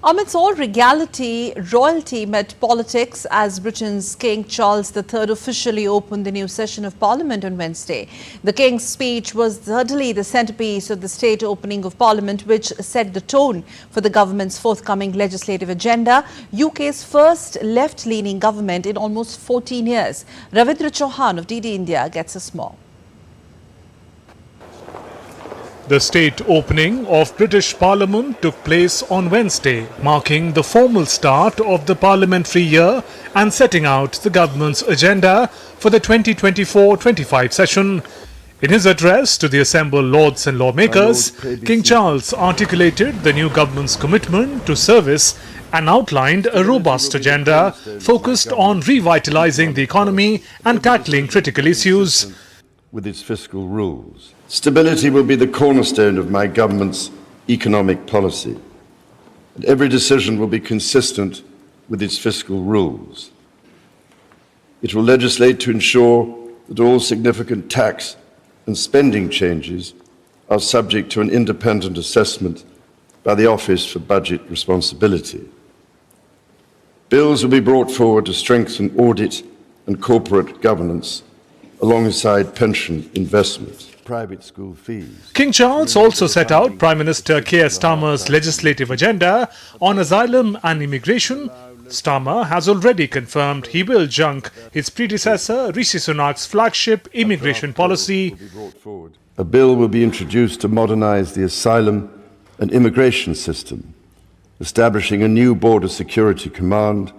Amidst all regality, royalty met politics as Britain's King Charles III officially opened the new session of Parliament on Wednesday. The King's speech was certainly the centrepiece of the state opening of Parliament, which set the tone for the government's forthcoming legislative agenda, UK's first left-leaning government in almost 14 years. Ravindra Chauhan of DD India gets us more. The state opening of British Parliament took place on Wednesday, marking the formal start of the parliamentary year and setting out the government's agenda for the 2024-25 session. In his address to the assembled lords and lawmakers, King Charles articulated the new government's commitment to service and outlined a robust agenda focused on revitalizing the economy and tackling critical issues. With its fiscal rules. Stability will be the cornerstone of my government's economic policy, and every decision will be consistent with its fiscal rules. It will legislate to ensure that all significant tax and spending changes are subject to an independent assessment by the Office for Budget Responsibility. Bills will be brought forward to strengthen audit and corporate governance alongside pension investment, private school fees. King Charles also set out Prime Minister Keir Starmer's legislative agenda on asylum and immigration. Starmer has already confirmed he will junk his predecessor Rishi Sunak's flagship immigration policy. A bill will be introduced to modernise the asylum and immigration system, establishing a new border security command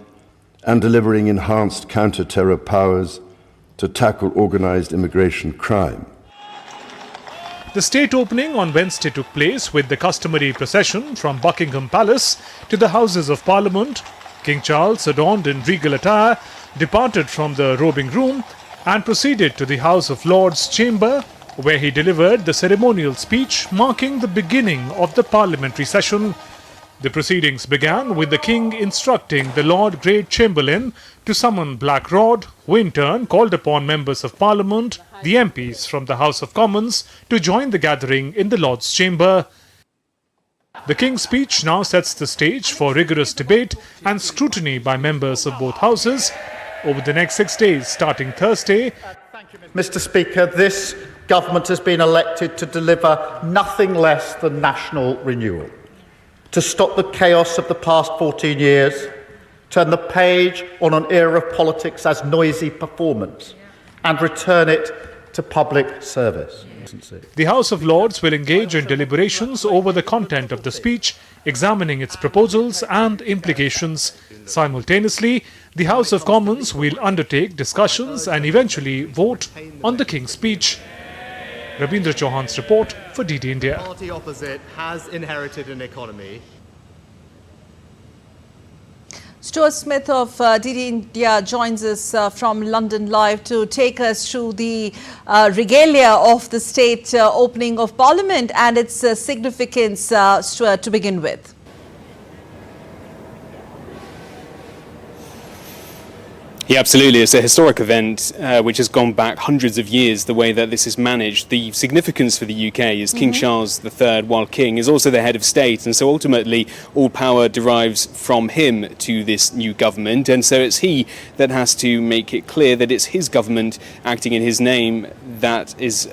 and delivering enhanced counter-terror powers to tackle organised immigration crime. The state opening on Wednesday took place with the customary procession from Buckingham Palace to the Houses of Parliament. King Charles, adorned in regal attire, departed from the robing room and proceeded to the House of Lords chamber, where he delivered the ceremonial speech marking the beginning of the parliamentary session. The proceedings began with the King instructing the Lord Great Chamberlain to summon Black Rod, who in turn called upon members of Parliament, the MPs from the House of Commons, to join the gathering in the Lord's Chamber. The King's speech now sets the stage for rigorous debate and scrutiny by members of both houses over the next 6 days, starting Thursday. Mr. Speaker, this government has been elected to deliver nothing less than national renewal, to stop the chaos of the past 14 years, turn the page on an era of politics as noisy performance, and return it to public service. The House of Lords will engage in deliberations over the content of the speech, examining its proposals and implications. Simultaneously, the House of Commons will undertake discussions and eventually vote on the King's speech. Ravindra Chauhan's report for DD India. The party opposite has inherited an economy. Stuart Smith of DD India joins us from London live to take us through the regalia of the state opening of Parliament and its significance, Stuart, to begin with. Yeah, absolutely. It's a historic event which has gone back hundreds of years, the way that this is managed. The significance for the UK is King Charles III, while King, is also the head of state. And so ultimately, all power derives from him to this new government. And so it's he that has to make it clear that it's his government acting in his name that is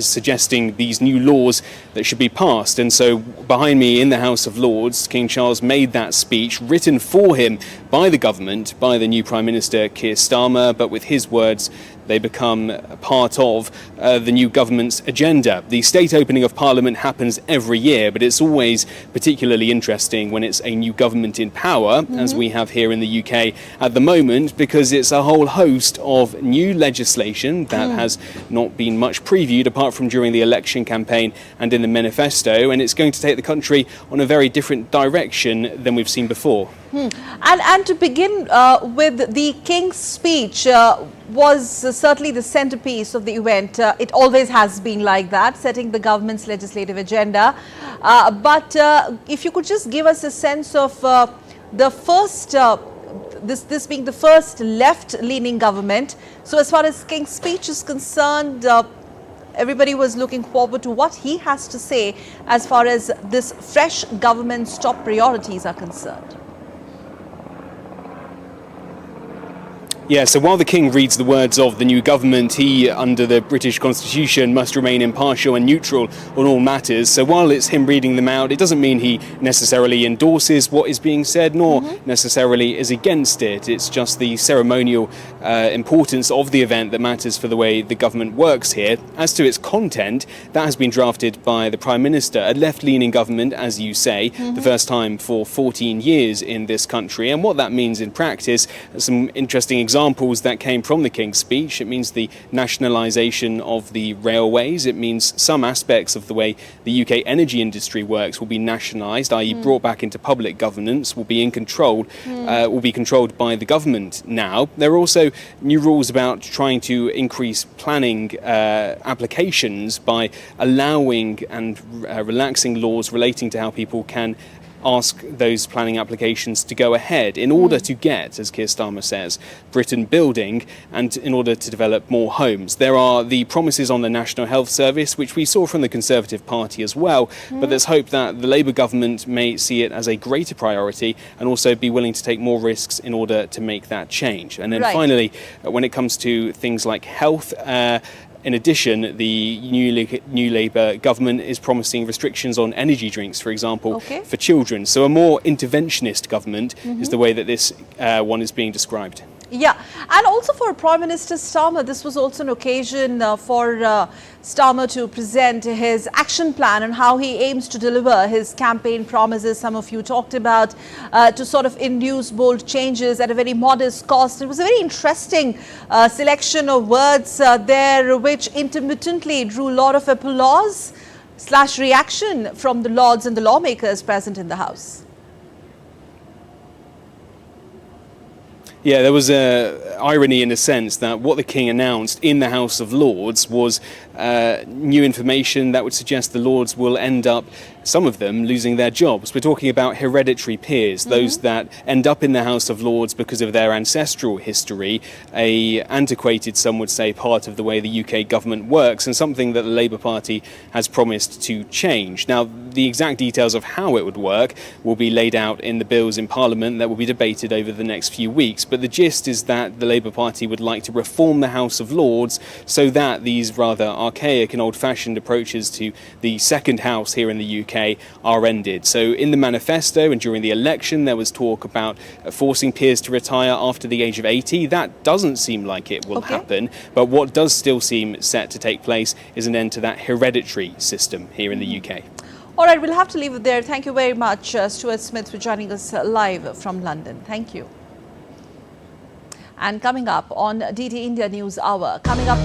suggesting these new laws that should be passed. And so behind me in the House of Lords, King Charles made that speech written for him by the government, by the new Prime Minister Keir Starmer, but with his words they become part of the new government's agenda. The state opening of Parliament happens every year, but it's always particularly interesting when it's a new government in power, as we have here in the UK at the moment, because it's a whole host of new legislation that has not been much previewed apart from during the election campaign and in the manifesto, and it's going to take the country on a very different direction than we've seen before. And to begin with, the King's speech was certainly the centerpiece of the event. It always has been like that, setting the government's legislative agenda. But if you could just give us a sense of the first, this being the first left-leaning government. So as far as King's speech is concerned, everybody was looking forward to what he has to say as far as this fresh government's top priorities are concerned. Yeah, so while the King reads the words of the new government, he, under the British Constitution, must remain impartial and neutral on all matters. So while it's him reading them out, it doesn't mean he necessarily endorses what is being said, nor necessarily is against it. It's just the ceremonial importance of the event that matters for the way the government works here. As to its content, that has been drafted by the Prime Minister, a left-leaning government, as you say, the first time for 14 years in this country. And what that means in practice, some interesting examples that came from the King's speech. It means the nationalisation of the railways. It means some aspects of the way the UK energy industry works will be nationalised, i.e. brought back into public governance, will be controlled by the government now. There are also new rules about trying to increase planning applications by allowing and relaxing laws relating to how people can ask those planning applications to go ahead in order to get, as Keir Starmer says, Britain building and in order to develop more homes. There are the promises on the National Health Service, which we saw from the Conservative Party as well, but there's hope that the Labour government may see it as a greater priority and also be willing to take more risks in order to make that change. And then finally, when it comes to things like health, in addition, the new Labour government is promising restrictions on energy drinks, for example, for children. So a more interventionist government is the way that this one is being described. Yeah, and also for Prime Minister Starmer, this was also an occasion for Starmer to present his action plan and how he aims to deliver his campaign promises. Some of you talked about to sort of induce bold changes at a very modest cost. It was a very interesting selection of words there, which intermittently drew a lot of applause / reaction from the Lords and the lawmakers present in the House. Yeah, there was a irony in the sense that what the King announced in the House of Lords was new information that would suggest the Lords will end up, some of them, losing their jobs. We're talking about hereditary peers, those that end up in the House of Lords because of their ancestral history, a antiquated, some would say, part of the way the UK government works, and something that the Labour Party has promised to change. Now, the exact details of how it would work will be laid out in the bills in Parliament that will be debated over the next few weeks. But the gist is that the Labour Party would like to reform the House of Lords so that these rather archaic and old-fashioned approaches to the second house here in the UK are ended. So in the manifesto and during the election there was talk about forcing peers to retire after the age of 80. That doesn't seem like it will happen, but what does still seem set to take place is an end to that hereditary system here in the UK. All right, we'll have to leave it there. Thank you very much, Stuart Smith, for joining us live from London. Thank you. And coming up on DD India News Hour, coming up